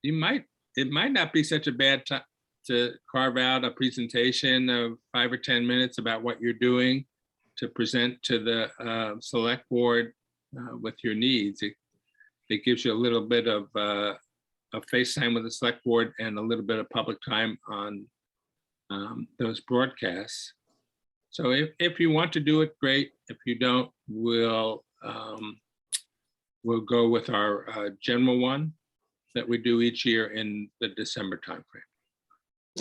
It might not be such a bad time to carve out a presentation of 5 or 10 minutes about what you're doing to present to the select board with your needs. It gives you a little bit of face time with the select board and a little bit of public time on those broadcasts. So if you want to do it, great. If you don't, we'll go with our general one that we do each year in the December timeframe.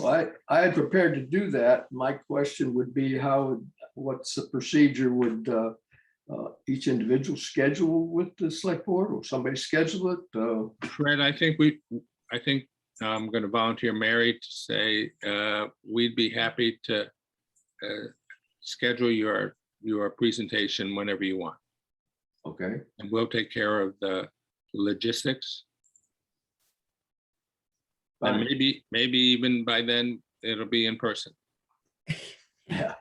Well, I had prepared to do that. My question would be what's the procedure? Would each individual schedule with the select board, or somebody schedule it? Fred, I think I'm going to volunteer Mary to say we'd be happy to schedule your presentation whenever you want. Okay, and we'll take care of the logistics. And fine. maybe even by then it'll be in person. Yeah,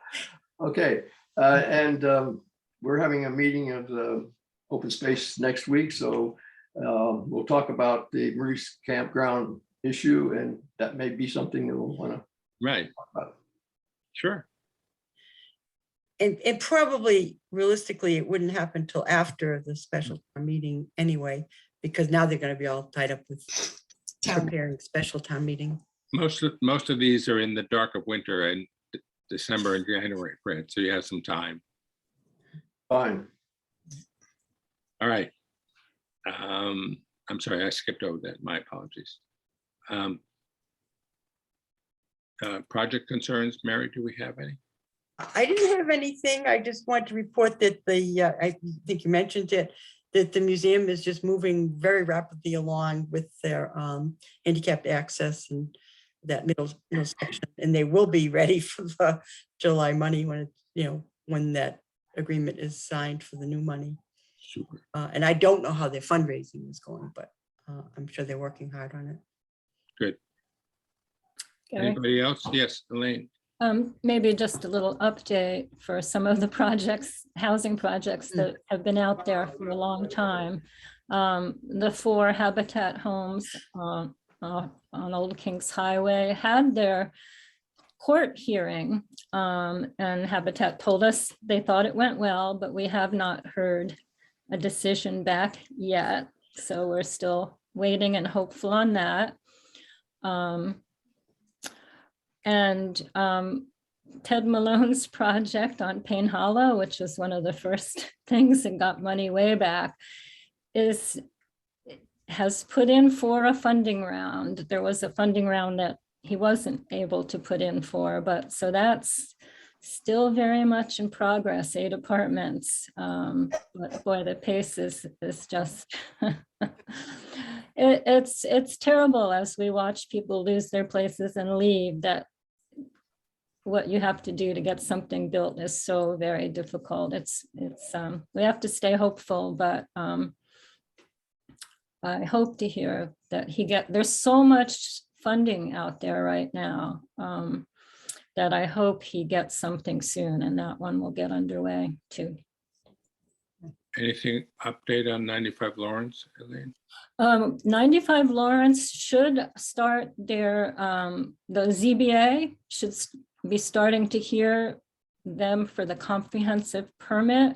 okay. And we're having a meeting of the open space next week, so we'll talk about the Maurice Campground issue, and that may be something that we'll want to Right, talk about. sure. And probably realistically, it wouldn't happen till after the special town meeting anyway, because now they're gonna be all tied up with preparing special town meeting. Most of these are in the dark of winter and December and January, Fred, so you have some time. Fine. All right. I'm sorry, I skipped over that. My apologies. Project concerns, Mary, do we have any? I didn't have anything. I just want to report that I think you mentioned it, that the museum is just moving very rapidly along with their handicapped access and that middle section. And they will be ready for the July money when when that agreement is signed for the new money. Super. And I don't know how their fundraising is going, but I'm sure they're working hard on it. Good. Gary? Anybody else? Yes, Elaine. Maybe just a little update for some of the projects, housing projects that have been out there for a long time. The 4 Habitat homes on Old Kings Highway had their court hearing, and Habitat told us they thought it went well, but we have not heard a decision back yet. So we're still waiting and hopeful on that. Ted Malone's project on Payne Hollow, which was one of the first things that got money way back, has put in for a funding round. There was a funding round that he wasn't able to put in for, but so that's still very much in progress, 8 apartments. But boy, the pace is just, it's terrible as we watch people lose their places and leave, that what you have to do to get something built is so very difficult. We have to stay hopeful, but I hope to hear that there's so much funding out there right now that I hope he gets something soon, and that one will get underway too. Anything update on 95 Lawrence, Elaine? 95 Lawrence should start their, the ZBA should be starting to hear them for the comprehensive permit.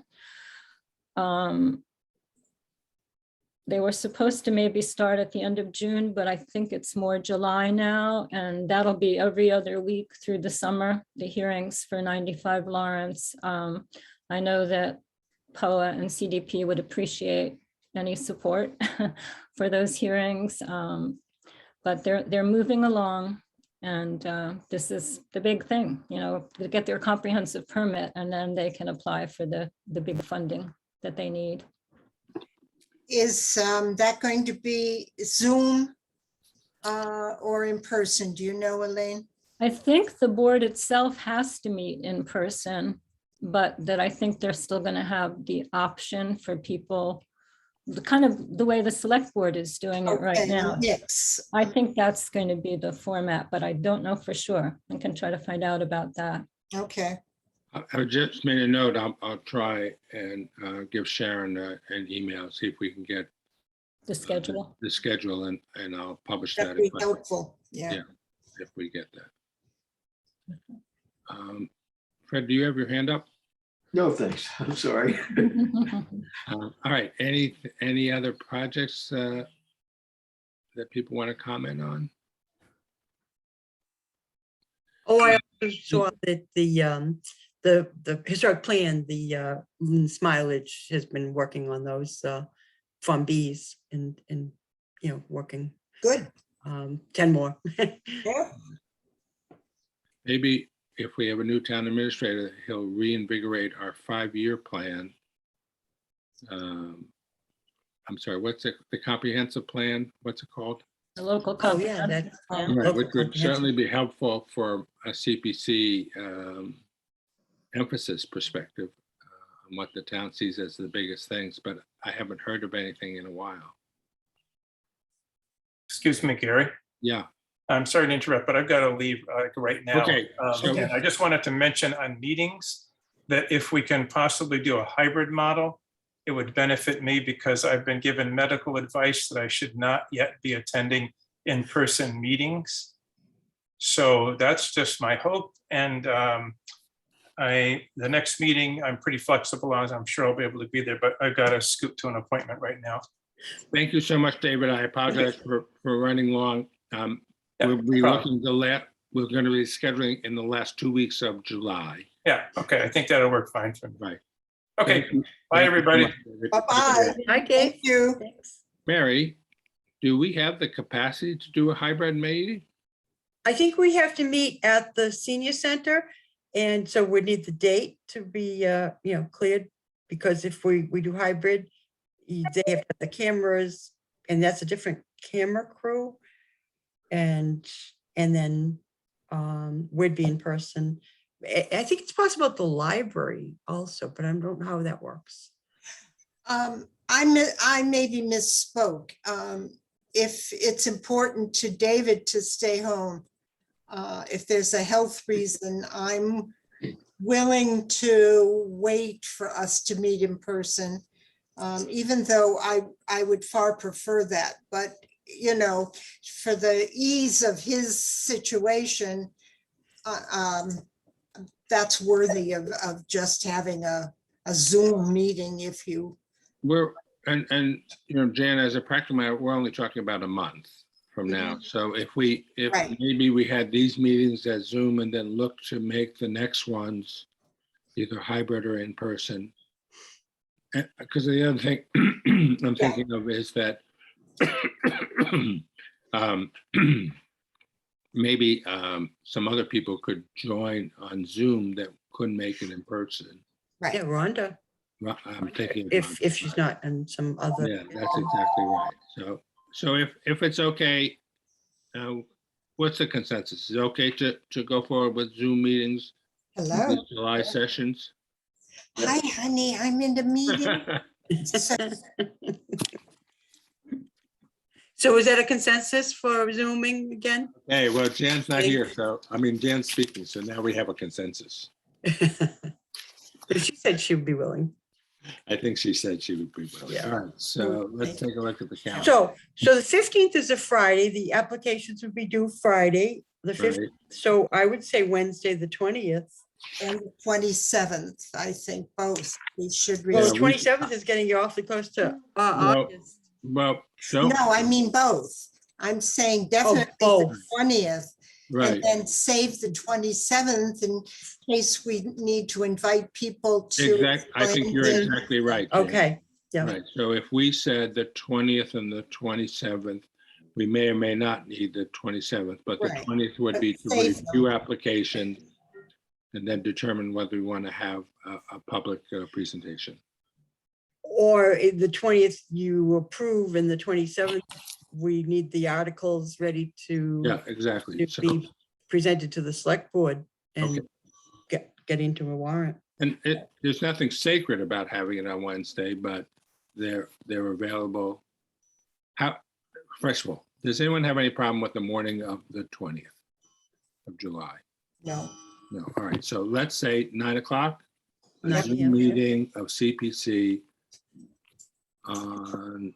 They were supposed to maybe start at the end of June, but I think it's more July now, and that'll be every other week through the summer, the hearings for 95 Lawrence. I know that POA and CDP would appreciate any support for those hearings, but they're moving along, and this is the big thing, to get their comprehensive permit, and then they can apply for the big funding that they need. Is that going to be Zoom or in person? Do you know, Elaine? I think the board itself has to meet in person, but that I think they're still going to have the option for people, kind of the way the select board is doing it right now. Yes. I think that's going to be the format, but I don't know for sure. I can try to find out about that. Okay. I just made a note. I'll try and give Sharon an email, see if we can get The schedule. the schedule, and I'll publish that. That'd be helpful. Yeah. Yeah. If we get that. Fred, do you have your hand up? No, thanks. I'm sorry. All right. Any other projects that people want to comment on? Oh, I also saw that the historic plan, the Smilage has been working on those from bees and working Good. 10 more. Yeah. Maybe if we have a new town administrator, he'll reinvigorate our 5-year plan. I'm sorry, what's the comprehensive plan? What's it called? The local. Oh, yeah, that's Right, which would certainly be helpful for a CPC emphasis perspective. and what the town sees as the biggest things, but I haven't heard of anything in a while. Excuse me, Gary. Yeah, I'm sorry to interrupt, but I've got to leave right now. Okay, so- And I just wanted to mention on meetings that if we can possibly do a hybrid model, it would benefit me because I've been given medical advice that I should not yet be attending in-person meetings. So that's just my hope. And the next meeting, I'm pretty flexible on. I'm sure I'll be able to be there, but I've got to scoot to an appointment right now. thank you so much, David. I apologize for running long. Yeah, We'll no be problem. looking we're going to be scheduling in the last 2 weeks of July. Yeah, okay, I think that'll work fine for me. Right. Okay, Thank you. bye, Thank you so everybody. much, David. Bye-bye. Hi, Kate. Thank you. Thanks. Mary, do we have the capacity to do a hybrid meeting? I think we have to meet at the senior center. And so we need the date to be, cleared, because if we do hybrid, they have the cameras, and that's a different camera crew. And then we'd be in person. I think it's possible at the library also, but I don't know how that works. I maybe misspoke. If it's important to David to stay home, if there's a health reason, I'm willing to wait for us to meet in person, even though I would far prefer that. But, for the ease of his situation, that's worthy of just having a Zoom meeting if you. And Jan, as a practical matter, we're only talking about a month from now. So if Right. maybe we had these meetings at Zoom and then look to make the next ones either hybrid or in person. Because the other thing I'm thinking of is that maybe some other people could join on Zoom that couldn't make it in person. Right. Yeah, Rhonda, I'm thinking. if she's not in some other. Yeah, that's exactly right. So if it's okay, what's the consensus? Is it okay to go forward with Zoom meetings? Hello. These July sessions? Hi, honey. I'm in the meeting. So is that a consensus for Zooming again? Hey, well, Jan's not here, Jan's speaking, so now we have a consensus. She said she would be willing. I think she said she would be willing. Yeah. All right, so let's take a look at the calendar. So the 15th is a Friday. The applications would be due Friday, the 15th. Right. So I would say Wednesday, the 20th. And the 27th, I think both. We should. Well, the we- 27th is getting you awfully close to August. Well, No, so, I mean both. I'm saying definitely the both. 20th. right, And then save the 27th in case we need to invite people to. exactly. I think explain you're things. exactly right. Jan. Okay, yeah. Right, so if we said the 20th and the 27th, we may or may not need the 27th, but the Right. 20th would be to But save review applications and then determine whether we want to have a public presentation. Or the 20th you approve and the 27th, we need the articles ready to. Yeah, exactly. To So, be presented to the select board Okay. and get into a warrant. and there's nothing sacred about having it on Wednesday, but they're available. First of all, does anyone have any problem with the morning of the 20th of July? No, No, all right, so let's say 9 o'clock. A 9 Zoom p.m., yeah. meeting of CPC on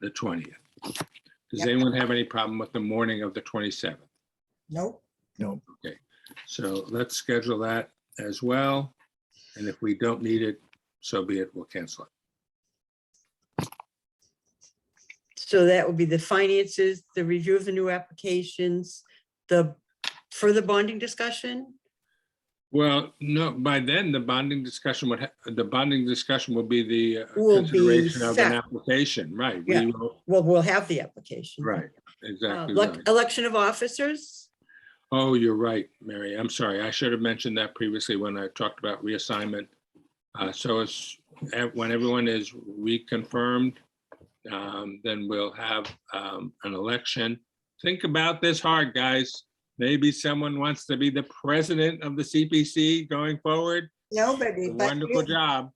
the 20th. Does Yep. anyone have any problem with the morning of the 27th? nope. Okay, so let's schedule that as well. And if we don't need it, so be it, we'll cancel it. So that would be the finances, the review of the new applications, the further bonding discussion. Well, no, by then the bonding discussion will be the Will be consideration of an set. application, right? Yeah. We will, Well, we'll have the application. right, exactly Elec- right. Election of officers. Oh, you're right, Mary. I'm sorry. I should have mentioned that previously when I talked about reassignment. So it's when everyone is reconfirmed, then we'll have an election. Think about this hard, guys. Maybe someone wants to be the president of the CPC going forward. Nobody, but Wonderful you. job.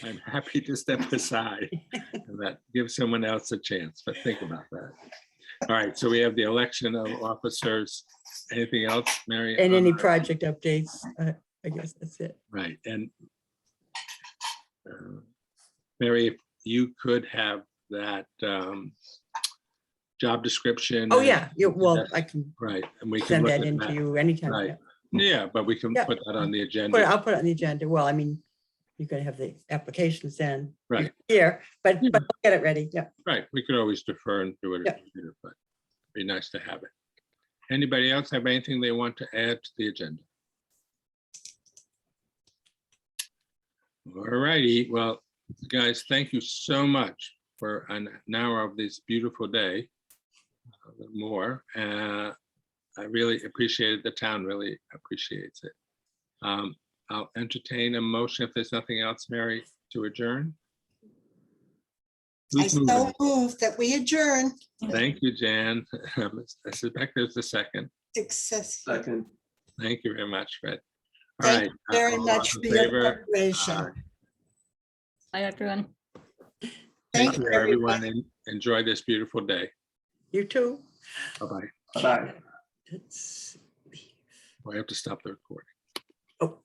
I'm happy to step aside and that gives someone else a chance, but think about that. All right, so we have the election of officers. Anything else, Mary? And any project updates, I guess that's it. Right, and Mary, if you could have that job description. Oh, yeah, well, that's- I can Right, and we can send look that at in to that. you anytime. Right. yeah. Yeah, but we can Yeah. put that on the But agenda. I'll put it on the agenda. Well, I mean, you're gonna have the applications then. Right. Here, but Yeah. I'll get it ready, yeah. Right, we could always defer and do it, Yeah. later, but it'd be nice to have it. Anybody else have anything they want to add to the agenda? All righty, well, guys, thank you so much for an hour of this beautiful day. A little more. I really appreciated, the town really appreciates it. I'll entertain a motion if there's nothing else, Mary, to adjourn. I Who's moving? so move that we adjourn. Thank you, Jan. I suspect there's a second. Successful. Second. Thank you very much, Fred. All Thank right. you very all much those for in your favor? preparation. Hi, everyone. Thank Thank you, you, everyone, and enjoy this beautiful day. You too. Bye-bye. Bye. Let's- I have to stop the recording. Oh.